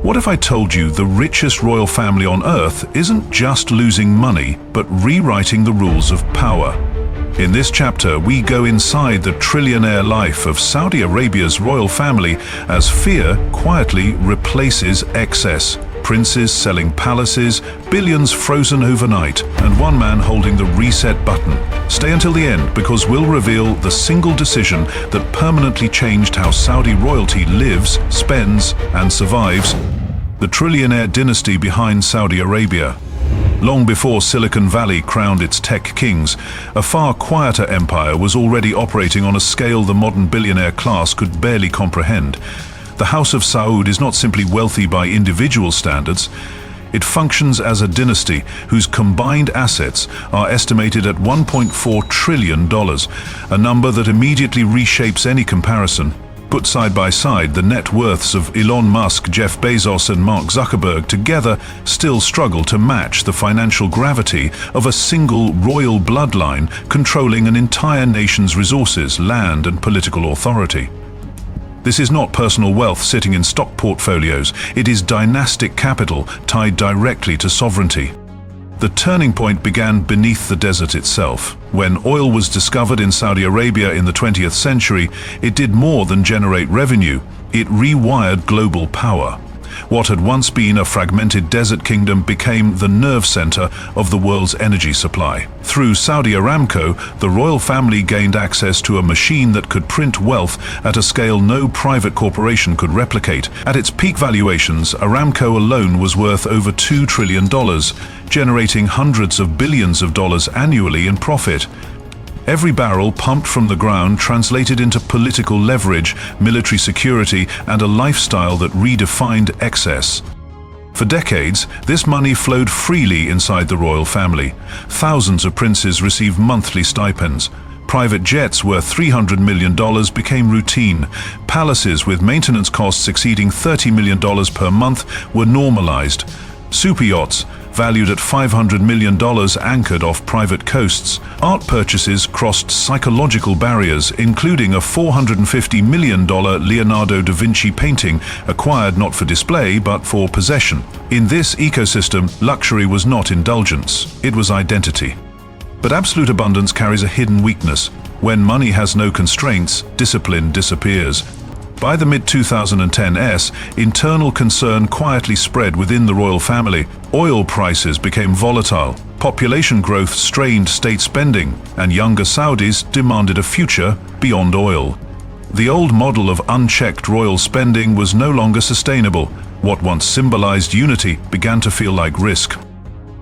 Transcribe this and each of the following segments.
What if I told you the richest royal family on earth isn't just losing money, but rewriting the rules of power? In this chapter, we go inside the trillionaire life of Saudi Arabia's royal family as fear quietly replaces excess. Princes selling palaces, billions frozen overnight, and one man holding the reset button. Stay until the end because we'll reveal the single decision that permanently changed how Saudi royalty lives, spends, and survives. The Trillionaire dynasty behind Saudi Arabia. Long before Silicon Valley crowned its tech kings, a far quieter empire was already operating on a scale the modern billionaire class could barely comprehend. The House of Saud is not simply wealthy by individual standards. It functions as a dynasty whose combined assets are estimated at $1.4 trillion, a number that immediately reshapes any comparison. Put side by side, the net worths of Elon Musk, Jeff Bezos and Mark Zuckerberg together still struggle to match the financial gravity of a single royal bloodline controlling an entire nation's resources, land and political authority. This is not personal wealth sitting in stock portfolios. It is dynastic capital tied directly to sovereignty. The turning point began beneath the desert itself. When oil was discovered in Saudi Arabia in the 20th century, it did more than generate revenue. It rewired global power. What had once been a fragmented desert kingdom became the nerve center of the world's energy supply. Through Saudi Aramco, the royal family gained access to a machine that could print wealth at a scale no private corporation could replicate. At its peak valuations, Aramco alone was worth over $2 trillion, generating hundreds of billions of dollars annually in profit. Every barrel pumped from the ground translated into political leverage, military security, and a lifestyle that redefined excess. For decades, this money flowed freely inside the royal family. Thousands of princes received monthly stipends. Private jets worth $300 million became routine. Palaces with maintenance costs exceeding $30 million per month were normalized. Super yachts, valued at $500 million, anchored off private coasts. Art purchases crossed psychological barriers, including a $450 million Leonardo da Vinci painting, acquired not for display but for possession. In this ecosystem, luxury was not indulgence, it was identity. But absolute abundance carries a hidden weakness. When money has no constraints, discipline disappears. By the mid-2010s, internal concern quietly spread within the royal family. Oil prices became volatile, population growth strained state spending, and younger Saudis demanded a future beyond oil. The old model of unchecked royal spending was no longer sustainable. What once symbolized unity began to feel like risk.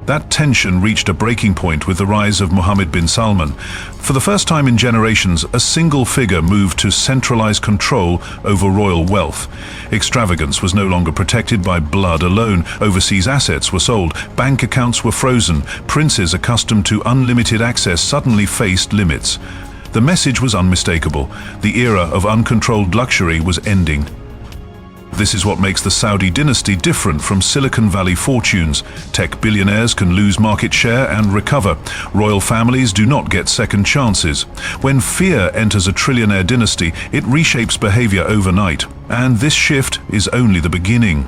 That tension reached a breaking point with the rise of Mohammed bin Salman. For the first time in generations, a single figure moved to centralize control over royal wealth. Extravagance was no longer protected by blood alone. Overseas assets were sold, bank accounts were frozen, princes accustomed to unlimited access suddenly faced limits. The message was unmistakable. The era of uncontrolled luxury was ending. This is what makes the Saudi dynasty different from Silicon Valley fortunes. Tech billionaires can lose market share and recover. Royal families do not get second chances. When fear enters a trillionaire dynasty, it reshapes behavior overnight. And this shift is only the beginning.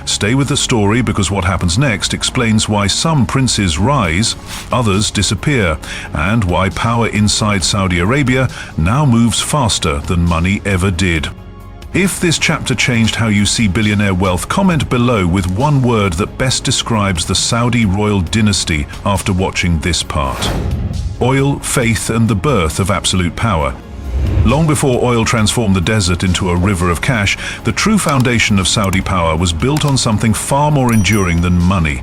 Stay with the story because what happens next explains why some princes rise, others disappear, and why power inside Saudi Arabia now moves faster than money ever did. If this chapter changed how you see billionaire wealth, comment below with one word that best describes the Saudi royal dynasty after watching this part. Oil, faith, and the birth of absolute power. Long before oil transformed the desert into a river of cash, the true foundation of Saudi power was built on something far more enduring than money.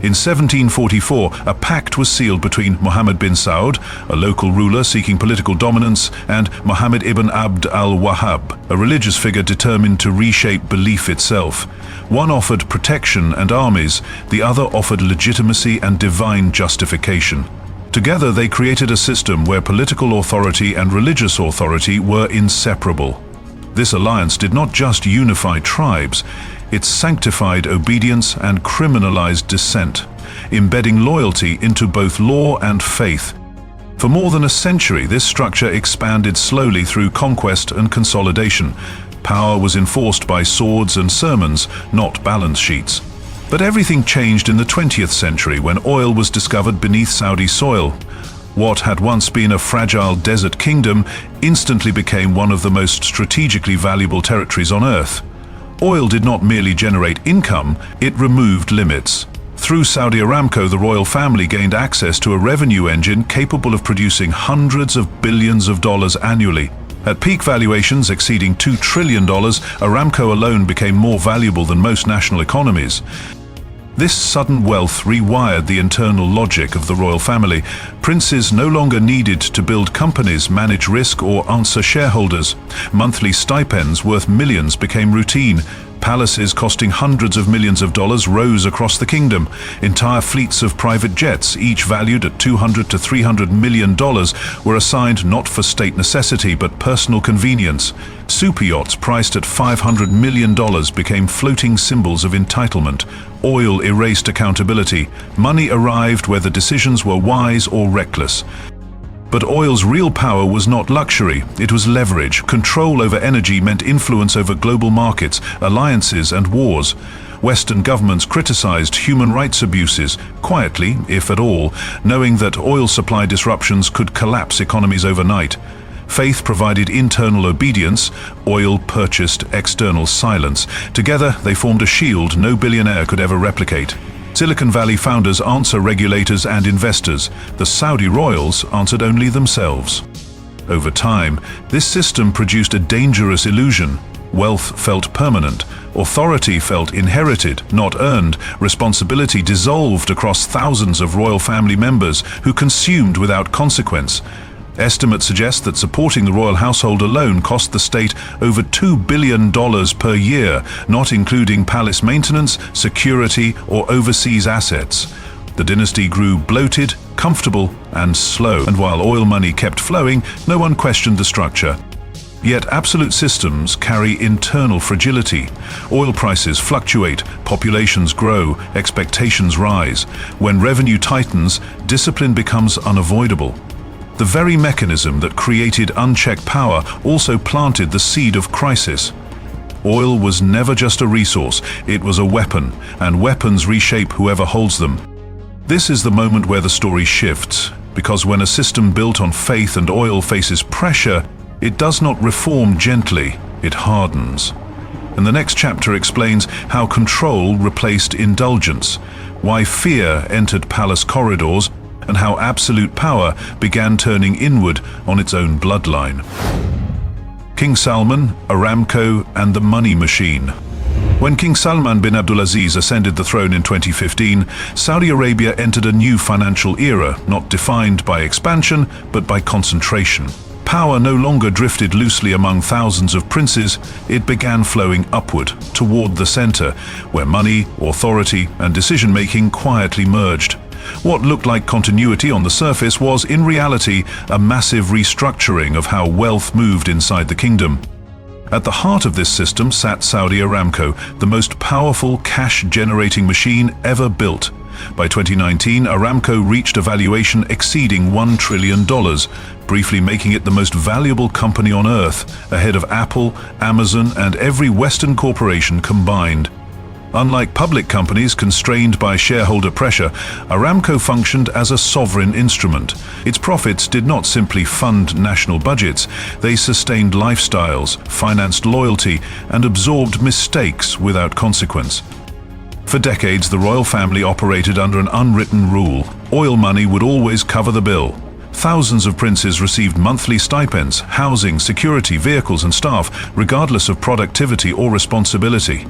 In 1744, a pact was sealed between Mohammed bin Salman, a local ruler seeking political dominance, and Muhammad ibn Abd al-Wahhab, a religious figure determined to reshape belief itself. One offered protection and armies, the other offered legitimacy and divine justification. Together they created a system where political authority and religious authority were inseparable. This alliance did not just unify tribes, it sanctified obedience and criminalized dissent, embedding loyalty into both law and faith. For more than a century, this structure expanded slowly through conquest and consolidation. Power was enforced by swords and sermons, not balance sheets. But everything changed in the 20th century when oil was discovered beneath Saudi soil. What had once been a fragile desert kingdom instantly became one of the most strategically valuable territories on Earth. Oil did not merely generate income, it removed limits. Through Saudi Aramco, the royal family gained access to a revenue engine capable of producing hundreds of billions of dollars annually. At peak valuations exceeding $2 trillion, Aramco alone became more valuable than most national economies. This sudden wealth rewired the internal logic of the royal family. Princes no longer needed to build companies, manage risk, or answer shareholders. Monthly stipends worth millions became routine. Palaces costing hundreds of millions of dollars rose across the kingdom. Entire fleets of private jets, each valued at $200 to $300 million, were assigned not for state necessity but personal convenience. Super yachts priced at $500 million became floating symbols of entitlement. Oil erased accountability. Money arrived whether decisions were wise or reckless. But oil's real power was not luxury, it was leverage. Control over energy meant influence over global markets, alliances and wars. Western governments criticized human rights abuses, quietly, if at all, knowing that oil supply disruptions could collapse economies overnight. Faith provided internal obedience, oil purchased external silence. Together, they formed a shield no billionaire could ever replicate. Silicon Valley founders answer regulators and investors. The Saudi royals answered only themselves. Over time, this system produced a dangerous illusion. Wealth felt permanent. Authority felt inherited, not earned. Responsibility dissolved across thousands of royal family members who consumed without consequence. Estimates suggest that supporting the royal household alone cost the state over $2 billion per year, not including palace maintenance, security, or overseas assets. The dynasty grew bloated, comfortable, and slow, and while oil money kept flowing, no one questioned the structure. Yet absolute systems carry internal fragility. Oil prices fluctuate, populations grow, expectations rise. When revenue tightens, discipline becomes unavoidable. The very mechanism that created unchecked power also planted the seed of crisis. Oil was never just a resource, it was a weapon, and weapons reshape whoever holds them. This is the moment where the story shifts, because when a system built on faith and oil faces pressure, it does not reform gently, it hardens. And the next chapter explains how control replaced indulgence, why fear entered palace corridors, and how absolute power began turning inward on its own bloodline. King Salman, Aramco, and the money machine. When King Salman bin Abdulaziz ascended the throne in 2015, Saudi Arabia entered a new financial era, not defined by expansion, but by concentration. Power no longer drifted loosely among thousands of princes, it began flowing upward, toward the center, where money, authority, and decision-making quietly merged. What looked like continuity on the surface was, in reality, a massive restructuring of how wealth moved inside the kingdom. At the heart of this system sat Saudi Aramco, the most powerful cash-generating machine ever built. By 2019, Aramco reached a valuation exceeding $1 trillion, briefly making it the most valuable company on Earth, ahead of Apple, Amazon, and every Western corporation combined. Unlike public companies constrained by shareholder pressure, Aramco functioned as a sovereign instrument. Its profits did not simply fund national budgets, they sustained lifestyles, financed loyalty, and absorbed mistakes without consequence. For decades, the royal family operated under an unwritten rule. Oil money would always cover the bill. Thousands of princes received monthly stipends, housing, security, vehicles and staff, regardless of productivity or responsibility.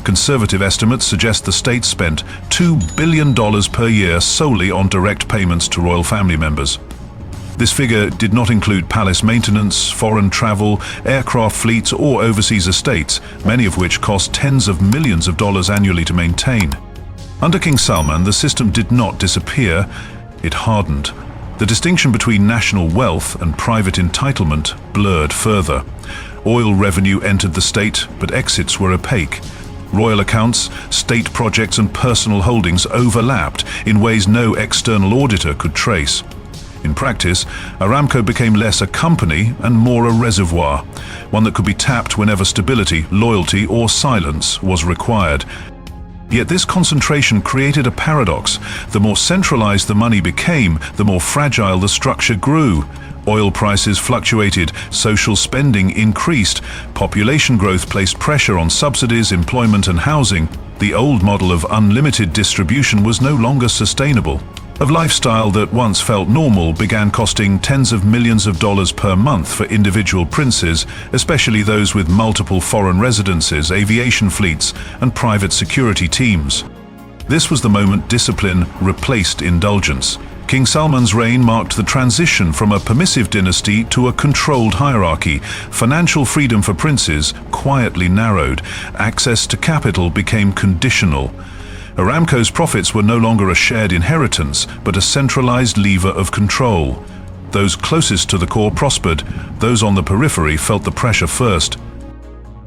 Conservative estimates suggest the state spent $2 billion per year solely on direct payments to royal family members. This figure did not include palace maintenance, foreign travel, aircraft fleets or overseas estates, many of which cost tens of millions of dollars annually to maintain. Under King Salman, the system did not disappear, it hardened. The distinction between national wealth and private entitlement blurred further. Oil revenue entered the state, but exits were opaque. Royal accounts, state projects and personal holdings overlapped in ways no external auditor could trace. In practice, Aramco became less a company and more a reservoir, one that could be tapped whenever stability, loyalty, or silence was required. Yet this concentration created a paradox. The more centralized the money became, the more fragile the structure grew. Oil prices fluctuated, social spending increased, population growth placed pressure on subsidies, employment, and housing. The old model of unlimited distribution was no longer sustainable. A lifestyle that once felt normal began costing tens of millions of dollars per month for individual princes, especially those with multiple foreign residences, aviation fleets, and private security teams. This was the moment discipline replaced indulgence. King Salman's reign marked the transition from a permissive dynasty to a controlled hierarchy. Financial freedom for princes quietly narrowed. Access to capital became conditional. Aramco's profits were no longer a shared inheritance, but a centralized lever of control. Those closest to the core prospered. Those on the periphery felt the pressure first.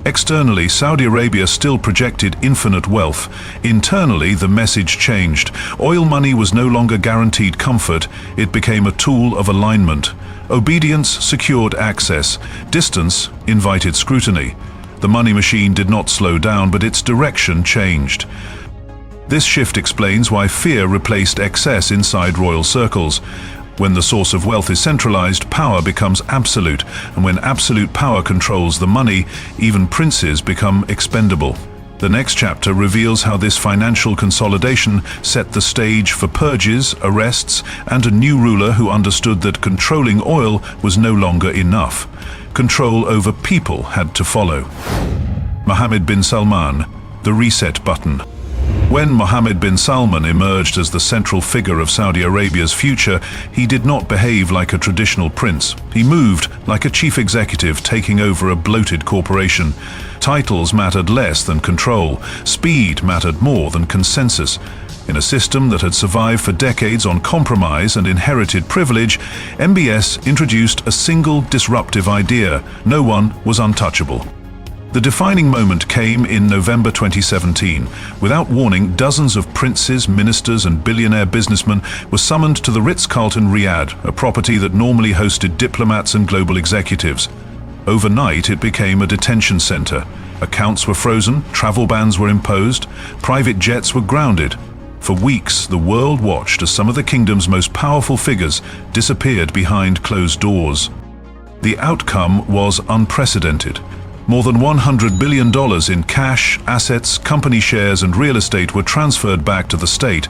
Externally, Saudi Arabia still projected infinite wealth. Internally, the message changed. Oil money was no longer guaranteed comfort. It became a tool of alignment. Obedience secured access. Distance invited scrutiny. The money machine did not slow down, but its direction changed. This shift explains why fear replaced excess inside royal circles. When the source of wealth is centralized, power becomes absolute, and when absolute power controls the money, even princes become expendable. The next chapter reveals how this financial consolidation set the stage for purges, arrests, and a new ruler who understood that controlling oil was no longer enough. Control over people had to follow. Mohammed bin Salman, the reset button. When Mohammed bin Salman emerged as the central figure of Saudi Arabia's future, he did not behave like a traditional prince. He moved like a chief executive taking over a bloated corporation. Titles mattered less than control. Speed mattered more than consensus. In a system that had survived for decades on compromise and inherited privilege, MBS introduced a single disruptive idea: no one was untouchable. The defining moment came in November 2017. Without warning, dozens of princes, ministers, and billionaire businessmen were summoned to the Ritz-Carlton Riyadh, a property that normally hosted diplomats and global executives. Overnight, it became a detention center. Accounts were frozen, travel bans were imposed, private jets were grounded. For weeks, the world watched as some of the kingdom's most powerful figures disappeared behind closed doors. The outcome was unprecedented. More than $100 billion in cash, assets, company shares, and real estate were transferred back to the state.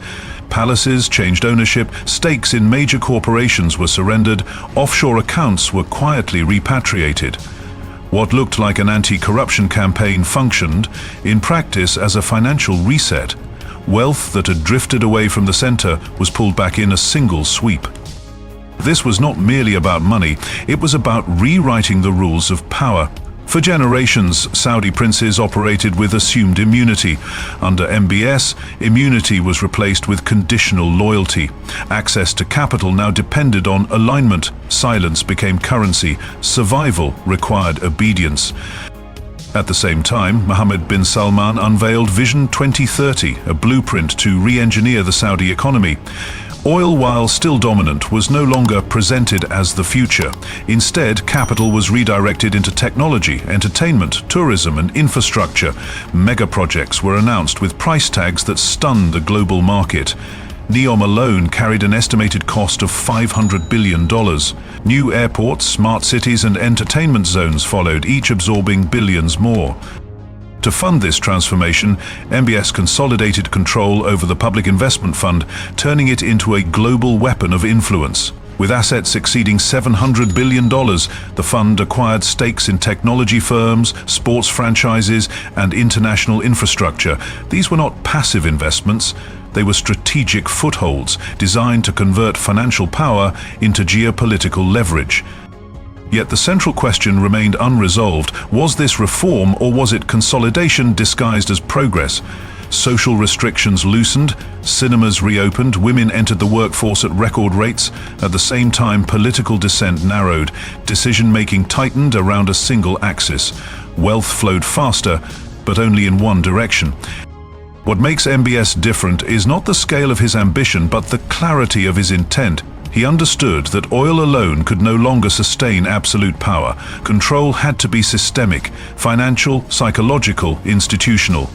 Palaces changed ownership, stakes in major corporations were surrendered, offshore accounts were quietly repatriated. What looked like an anti-corruption campaign functioned, in practice, as a financial reset. Wealth that had drifted away from the center was pulled back in a single sweep. This was not merely about money, it was about rewriting the rules of power. For generations, Saudi princes operated with assumed immunity. Under MBS, immunity was replaced with conditional loyalty. Access to capital now depended on alignment. Silence became currency. Survival required obedience. At the same time, Mohammed bin Salman unveiled Vision 2030, a blueprint to re-engineer the Saudi economy. Oil, while still dominant, was no longer presented as the future. Instead, capital was redirected into technology, entertainment, tourism, and infrastructure. Mega projects were announced with price tags that stunned the global market. NEOM alone carried an estimated cost of $500 billion. New airports, smart cities, and entertainment zones followed, each absorbing billions more. To fund this transformation, MBS consolidated control over the Public Investment Fund, turning it into a global weapon of influence. With assets exceeding $700 billion, the fund acquired stakes in technology firms, sports franchises, and international infrastructure. These were not passive investments. They were strategic footholds designed to convert financial power into geopolitical leverage. Yet the central question remained unresolved. Was this reform, or was it consolidation disguised as progress? Social restrictions loosened, cinemas reopened, women entered the workforce at record rates. At the same time, political dissent narrowed, decision-making tightened around a single axis. Wealth flowed faster, but only in one direction. What makes MBS different is not the scale of his ambition, but the clarity of his intent. He understood that oil alone could no longer sustain absolute power. Control had to be systemic, financial, psychological, institutional.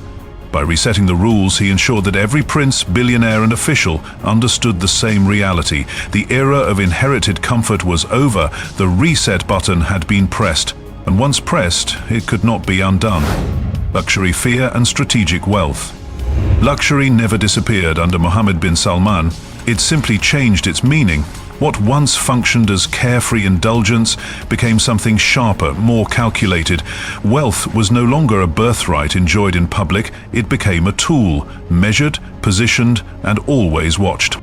By resetting the rules, he ensured that every prince, billionaire and official understood the same reality. The era of inherited comfort was over. The reset button had been pressed, and once pressed, it could not be undone. Luxury, fear and strategic wealth. Luxury never disappeared under Mohammed bin Salman. It simply changed its meaning. What once functioned as carefree indulgence became something sharper, more calculated. Wealth was no longer a birthright enjoyed in public. It became a tool, measured, positioned, and always watched.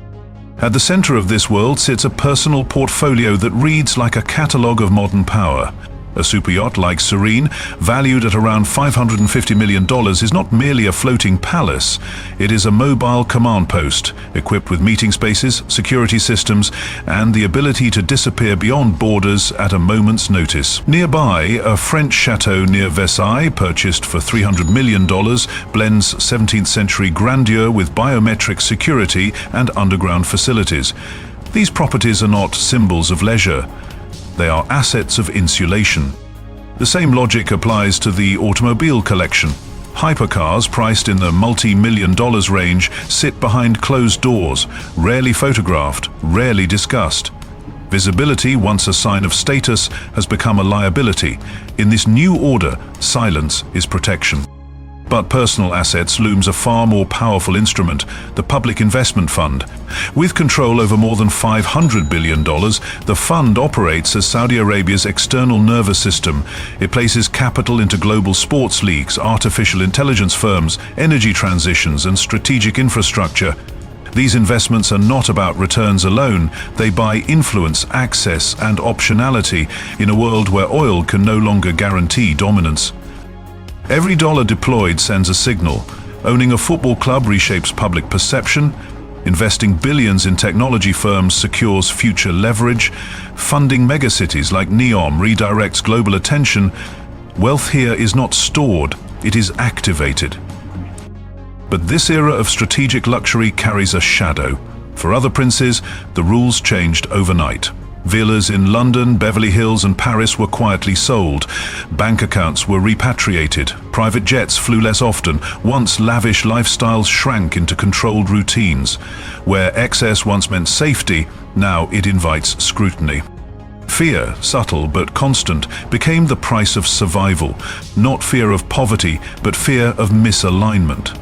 At the center of this world sits a personal portfolio that reads like a catalogue of modern power. A superyacht like Serene, valued at around $550 million, is not merely a floating palace. It is a mobile command post, equipped with meeting spaces, security systems, and the ability to disappear beyond borders at a moment's notice. Nearby, a French chateau near Versailles, purchased for $300 million, blends 17th century grandeur with biometric security and underground facilities. These properties are not symbols of leisure. They are assets of insulation. The same logic applies to the automobile collection. Hypercars priced in the multi-million dollars range sit behind closed doors, rarely photographed, rarely discussed. Visibility, once a sign of status, has become a liability. In this new order, silence is protection. But personal assets looms a far more powerful instrument, the Public Investment Fund. With control over more than $500 billion, the fund operates as Saudi Arabia's external nervous system. It places capital into global sports leagues, artificial intelligence firms, energy transitions, and strategic infrastructure. These investments are not about returns alone. They buy influence, access, and optionality in a world where oil can no longer guarantee dominance. Every dollar deployed sends a signal. Owning a football club reshapes public perception. Investing billions in technology firms secures future leverage. Funding megacities like NEOM redirects global attention. Wealth here is not stored, it is activated. But this era of strategic luxury carries a shadow. For other princes, the rules changed overnight. Villas in London, Beverly Hills and Paris were quietly sold. Bank accounts were repatriated. Private jets flew less often. Once lavish lifestyles shrank into controlled routines. Where excess once meant safety, now it invites scrutiny. Fear, subtle but constant, became the price of survival. Not fear of poverty, but fear of misalignment.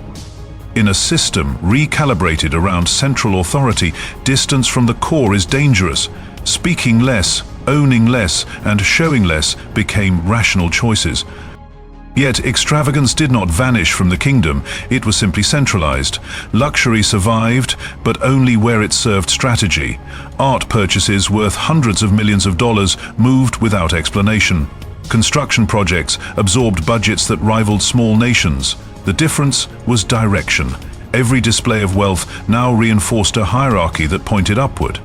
In a system recalibrated around central authority, distance from the core is dangerous. Speaking less, owning less, and showing less became rational choices. Yet extravagance did not vanish from the kingdom, it was simply centralized. Luxury survived, but only where it served strategy. Art purchases worth hundreds of millions of dollars moved without explanation. Construction projects absorbed budgets that rivaled small nations. The difference was direction. Every display of wealth now reinforced a hierarchy that pointed upward.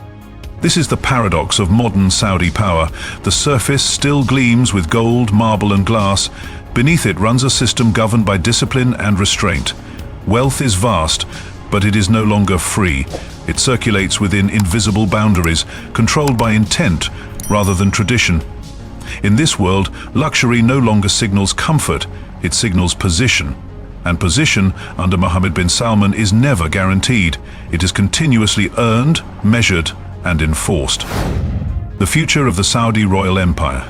This is the paradox of modern Saudi power. The surface still gleams with gold, marble and glass. Beneath it runs a system governed by discipline and restraint. Wealth is vast, but it is no longer free. It circulates within invisible boundaries, controlled by intent rather than tradition. In this world, luxury no longer signals comfort, it signals position. And position, under Mohammed bin Salman, is never guaranteed. It is continuously earned, measured, and enforced. The future of the Saudi royal empire.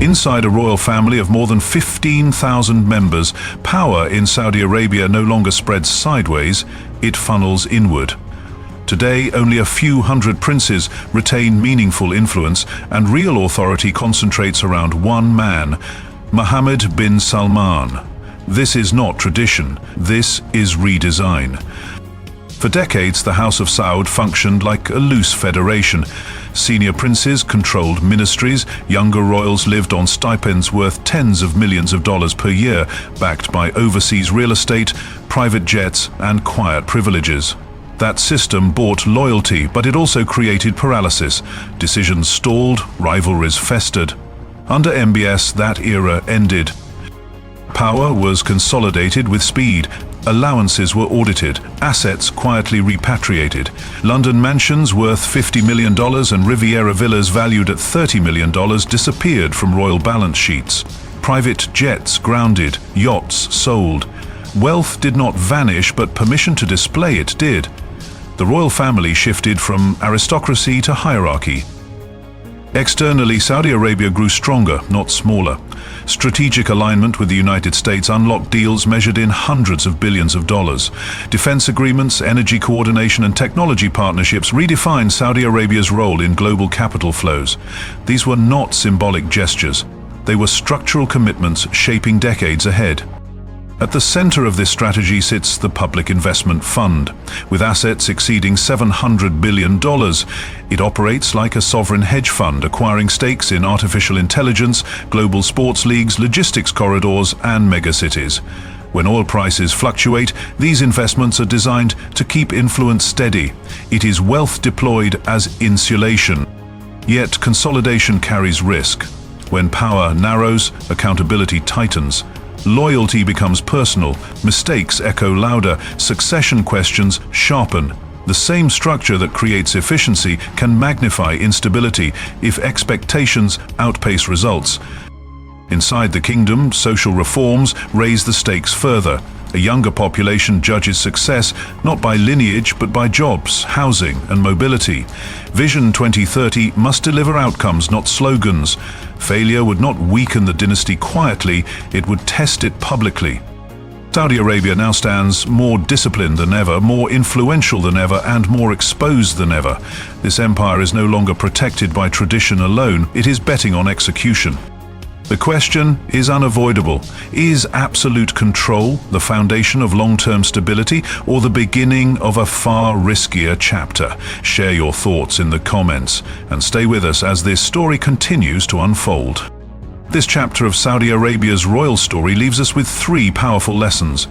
Inside a royal family of more than 15,000 members, power in Saudi Arabia no longer spreads sideways, it funnels inward. Today, only a few hundred princes retain meaningful influence, and real authority concentrates around one man, Mohammed bin Salman. This is not tradition, this is redesign. For decades, the House of Saud functioned like a loose federation. Senior princes controlled ministries, younger royals lived on stipends worth tens of millions of dollars per year, backed by overseas real estate, private jets, and quiet privileges. That system bought loyalty, but it also created paralysis. Decisions stalled, rivalries festered. Under MBS, that era ended. Power was consolidated with speed. allowances were audited, assets quietly repatriated. London mansions worth $50 million and Riviera villas valued at $30 million disappeared from royal balance sheets. Private jets grounded, yachts sold. Wealth did not vanish, but permission to display it did. The royal family shifted from aristocracy to hierarchy. Externally, Saudi Arabia grew stronger, not smaller. Strategic alignment with the United States unlocked deals measured in hundreds of billions of dollars. Defense agreements, energy coordination and technology partnerships redefined Saudi Arabia's role in global capital flows. These were not symbolic gestures. They were structural commitments shaping decades ahead. At the center of this strategy sits the Public Investment Fund. With assets exceeding $700 billion, it operates like a sovereign hedge fund, acquiring stakes in artificial intelligence, global sports leagues, logistics corridors, and megacities. When oil prices fluctuate, these investments are designed to keep influence steady. It is wealth deployed as insulation. Yet consolidation carries risk. When power narrows, accountability tightens. Loyalty becomes personal, mistakes echo louder, succession questions sharpen. The same structure that creates efficiency can magnify instability if expectations outpace results. Inside the kingdom, social reforms raise the stakes further. A younger population judges success not by lineage but by jobs, housing and mobility. Vision 2030 must deliver outcomes, not slogans. Failure would not weaken the dynasty quietly, it would test it publicly. Saudi Arabia now stands more disciplined than ever, more influential than ever, and more exposed than ever. This empire is no longer protected by tradition alone, it is betting on execution. The question is unavoidable. Is absolute control the foundation of long-term stability or the beginning of a far riskier chapter? Share your thoughts in the comments and stay with us as this story continues to unfold. This chapter of Saudi Arabia's royal story leaves us with three powerful lessons.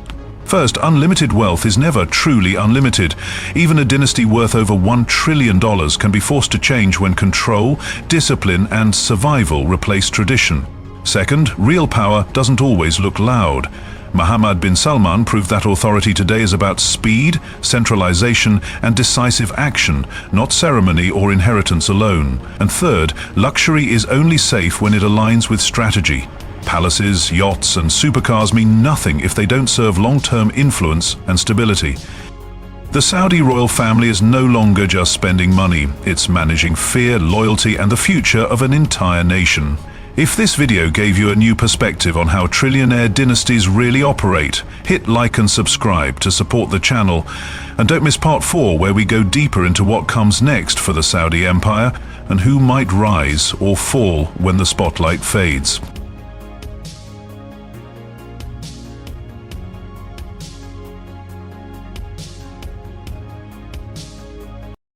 First, unlimited wealth is never truly unlimited. Even a dynasty worth over $1 trillion can be forced to change when control, discipline, and survival replace tradition. Second, real power doesn't always look loud. Mohammed bin Salman proved that authority today is about speed, centralization, and decisive action, not ceremony or inheritance alone. And third, luxury is only safe when it aligns with strategy. Palaces, yachts, and supercars mean nothing if they don't serve long-term influence and stability. The Saudi royal family is no longer just spending money. It's managing fear, loyalty, and the future of an entire nation. If this video gave you a new perspective on how trillionaire dynasties really operate, hit like and subscribe to support the channel. And don't miss part 4, where we go deeper into what comes next for the Saudi Empire and who might rise or fall when the spotlight fades.